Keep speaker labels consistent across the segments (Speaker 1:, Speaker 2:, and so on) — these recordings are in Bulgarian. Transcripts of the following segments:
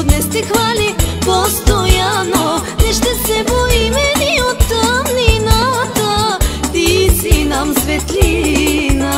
Speaker 1: живот днес те хвали постоянно. Не ще се боиме ни от тъмнината, ти си нам светлина.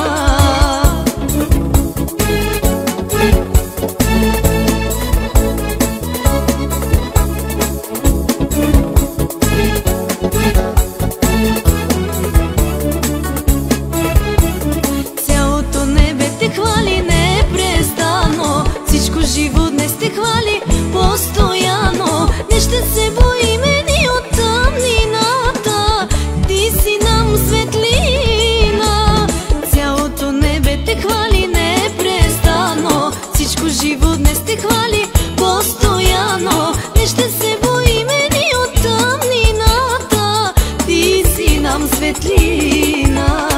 Speaker 1: Цялото небе те хвали непрестанно, всичко живо днес те хвали постоянно. Не ще се боиме ни от тъмнината, ти си нам светлина. Цялото небе те хвали непрестанно, всичко живо днес те хвали постоянно. Не ще се боиме ни от тъмнината, ти си нам светлина.